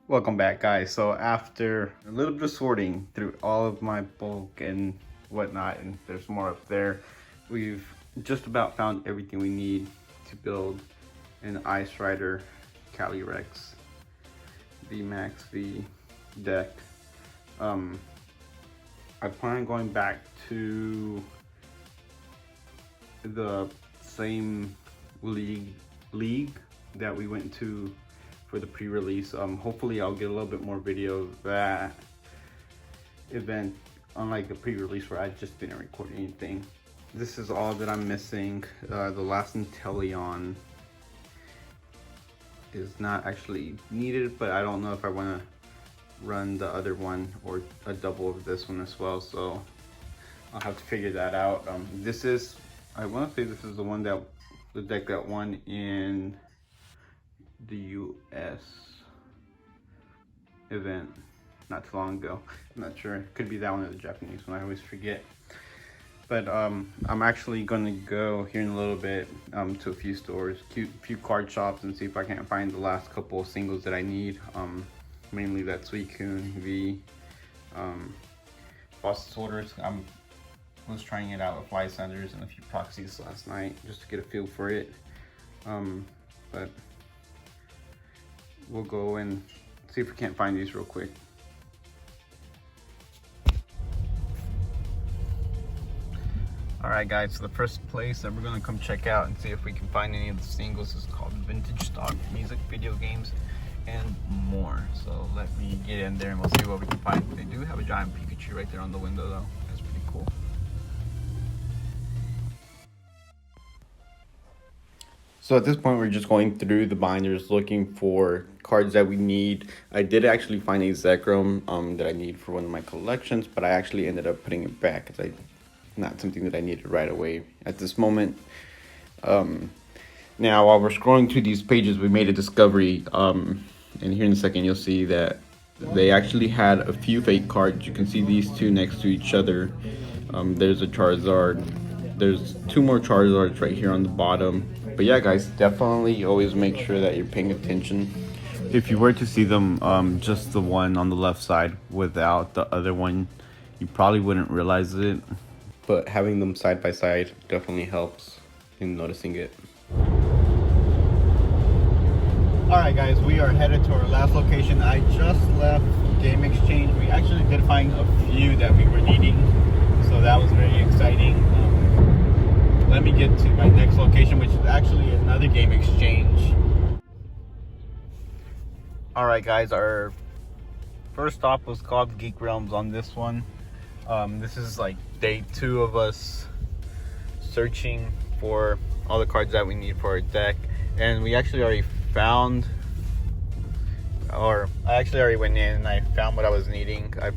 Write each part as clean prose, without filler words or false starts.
Welcome back, guys. So after a little bit of sorting through all of my bulk and whatnot, and there's more up there, we've just about found everything we need to build an Ice Rider Calyrex VMAX V deck. I plan on going back to the same league that we went to for the pre-release. Hopefully I'll get a little bit more video of that event, unlike the pre-release where I just didn't record anything. This is all that I'm missing. The last Inteleon is not actually needed, but I don't know if I want to run the other one or a double of this one as well, so I'll have to figure that out. This is, I want to say this is the deck that won in the US event not too long ago. I'm not sure, it could be that one or the Japanese one, I always forget. But I'm actually gonna go here in a little bit to a few stores, few card shops, and see if I can't find the last couple of singles that I need. Mainly that Suicune V, boss disorders. I was trying it out with Lysanders and a few proxies last night just to get a feel for it. But we'll go and see if we can't find these real quick. Alright guys, so the first place that we're gonna come check out and see if we can find any of the singles is called Vintage Stock Music, Video Games, and More. So let me get in there and we'll see what we can find. They do have a giant Pikachu right there on the window though. That's pretty cool. So at this point, we're just going through the binders looking for cards that we need. I did actually find a Zekrom that I need for one of my collections, but I actually ended up putting it back because not something that I needed right away at this moment. Now, while we're scrolling through these pages, we made a discovery, and here in a second you'll see that they actually had a few fake cards. You can see these two next to each other. There's a Charizard. There's two more Charizards right here on the bottom. But yeah, guys, definitely always make sure that you're paying attention. If you were to see them, just the one on the left side without the other one, you probably wouldn't realize it. But having them side by side definitely helps in noticing it. Alright guys, we are headed to our last location. I just left Game Exchange. We actually did find a few that we were needing, so that was very exciting. Let me get to my next location, which is actually another Game Exchange. Alright guys, our first stop was called Geek Realms on this one. This is like day 2 of us searching for all the cards that we need for our deck, and we actually already found, or I actually already went in and I found what I was needing. I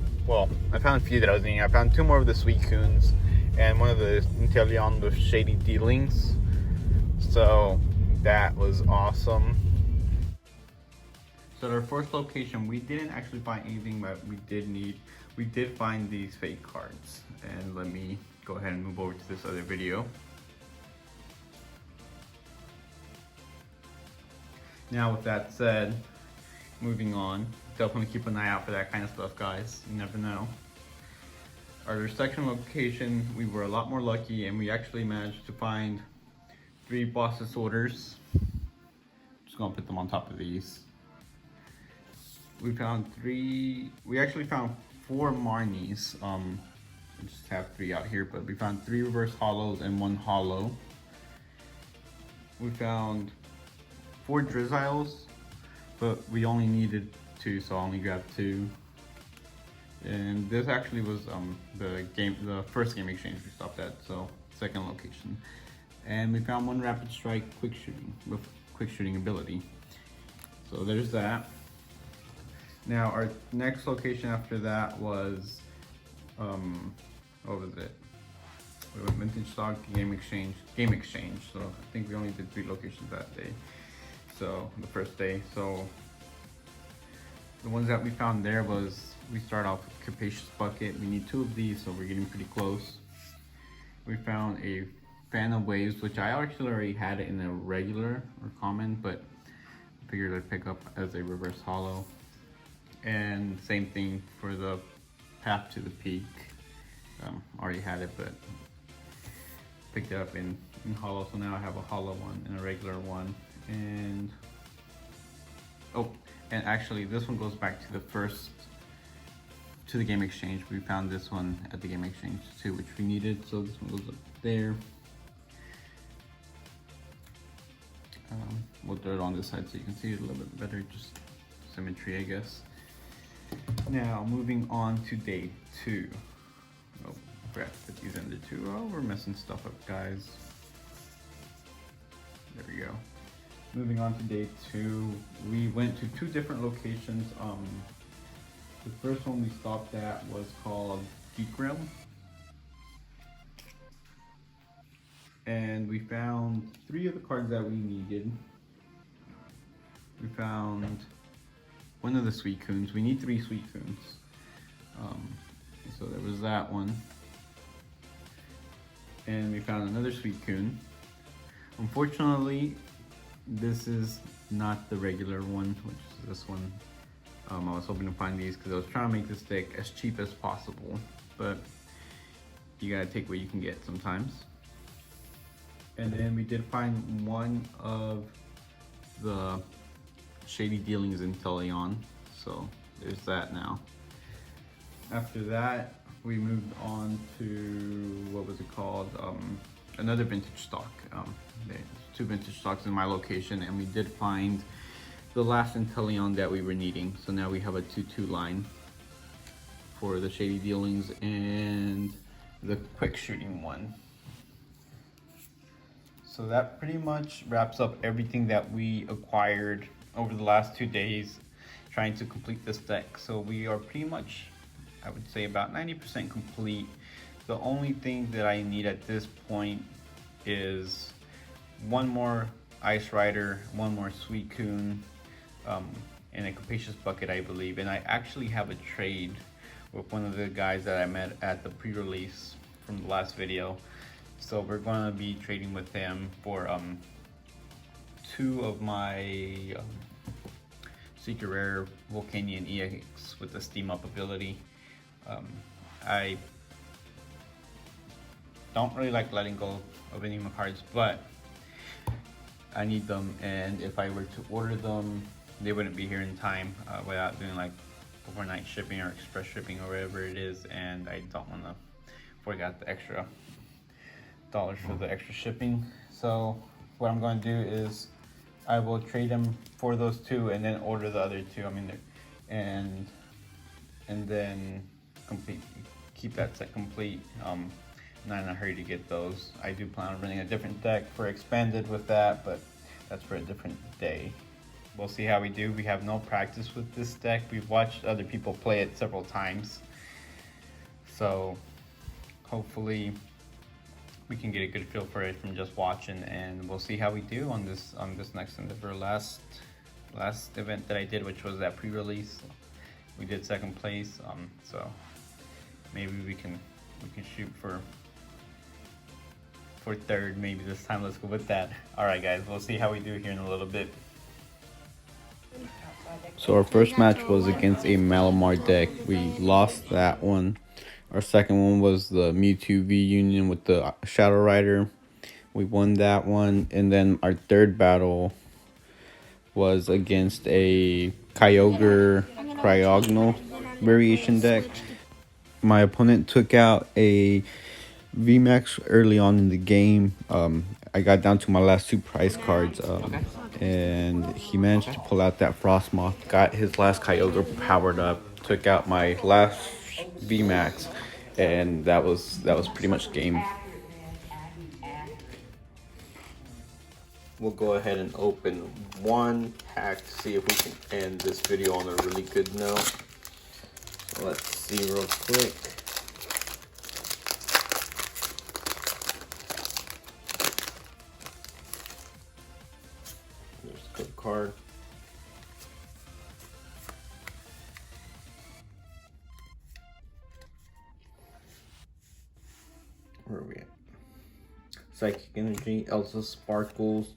found a few that I was needing. I found 2 more of the Suicunes and one of the Inteleon with Shady Dealings, so that was awesome. So at our first location, we didn't actually find anything that we did find these fake cards. And let me go ahead and move over to this other video. Now with that said, moving on, definitely keep an eye out for that kind of stuff, guys. You never know. Our second location, we were a lot more lucky and we actually managed to find 3 boss disorders. Just gonna put them on top of these. We actually found 4 Marnies. I just have 3 out here, but we found 3 reverse hollows and 1 hollow. We found 4 Drizziles, but we only needed 2, so I only grabbed 2. And this actually was the first Game Exchange we stopped at, so second location. And we found 1 Rapid Strike quick shooting with quick shooting ability. So there's that. Now our next location after that was, what was it? We went Vintage Stock, Game Exchange. So I think we only did 3 locations that day. So the first day. So the ones that we found there was, we start off with Capacious Bucket. We need 2 of these, so we're getting pretty close. We found a Fan of Waves, which I actually already had it in a regular or common, but I figured I'd pick up as a reverse hollow. And same thing for the path to the peak. Already had it, but picked it up in hollow, so now I have a hollow one and a regular one. And oh, and actually this one goes back to the game exchange. We found this one at the game exchange too, which we needed, so this one goes up there. We'll throw it on this side so you can see it a little bit better, just symmetry, I guess. Now moving on to day 2. Oh, forgot to put these in there too. Oh, we're messing stuff up, guys. There we go. Moving on to day 2, we went to 2 different locations. The first one we stopped at was called Geek Realm, and we found 3 of the cards that we needed. We found one of the Suicunes. We need 3 Suicunes. So there was that one. And we found another Suicune. Unfortunately, this is not the regular one, which is this one. I was hoping to find these because I was trying to make this deck as cheap as possible, but you gotta take what you can get sometimes. And then we did find one of the Shady Dealings in Teleon, so there's that now. After that, we moved on to, what was it called? Another vintage stock. There's 2 vintage stocks in my location, and we did find the last Inteleon that we were needing. So now we have a 2-2 line for the Shady Dealings and the quick shooting one. So that pretty much wraps up everything that we acquired over the last 2 days trying to complete this deck. So we are pretty much, I would say, about 90% complete. The only thing that I need at this point is one more Ice Rider, one more Suicune, and a Capacious Bucket, I believe. And I actually have a trade with one of the guys that I met at the pre-release from the last video. So we're going to be trading with him for 2 of my Secret Rare Volcanion EX with the Steam Up ability. I don't really like letting go of any of my cards, but I need them, and if I were to order them, they wouldn't be here in time without doing like overnight shipping or express shipping or whatever it is, and I don't want to forget the extra dollars for the extra shipping. So what I'm going to do is I will trade them for those 2 and then order the other 2. I mean, and then keep that set complete. Not in a hurry to get those. I do plan on running a different deck for expanded with that, but that's for a different day. We'll see how we do. We have no practice with this deck. We've watched other people play it several times, so hopefully we can get a good feel for it from just watching, and we'll see how we do on this next endeavor. Last event that I did, which was that pre-release, we did 2nd place. So maybe we can shoot for 3rd maybe this time. Let's go with that. All right, guys, we'll see how we do here in a little bit. So our first match was against a Malamar deck. We lost that one. Our second one was the Mewtwo V Union with the Shadow Rider. We won that one. And then our 3rd battle was against a Kyogre Cryogonal variation deck. My opponent took out a VMAX early on in the game. I got down to my last 2 prize cards, and he managed to pull out that Frostmoth, got his last Kyogre powered up, took out my last VMAX, and that was pretty much game. We'll go ahead and open 1 pack to see if we can end this video on a really good note. Let's see real quick. There's a code card. Where are we at? Psychic Energy, Elsa Sparkles,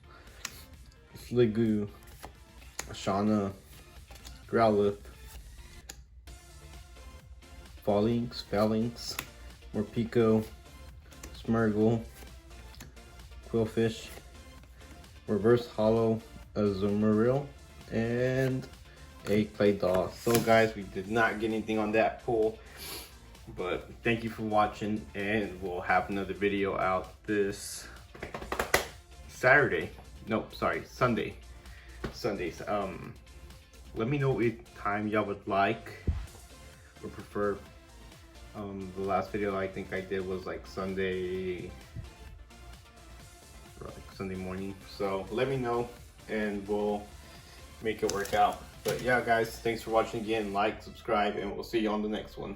Sliggoo, Ashana, Growlithe, Phalanx, Morpeko, Smeargle, Quillfish, Reverse Hollow Azumarill, and a Claydol. So guys, we did not get anything on that pull, but thank you for watching, and we'll have another video out this Saturday. Nope, sorry, Sunday. Sundays. Let me know what time y'all would like or prefer. The last video I think I did was like Sunday morning. So let me know and we'll make it work out. But yeah guys, thanks for watching again. Like, subscribe, and we'll see you on the next one.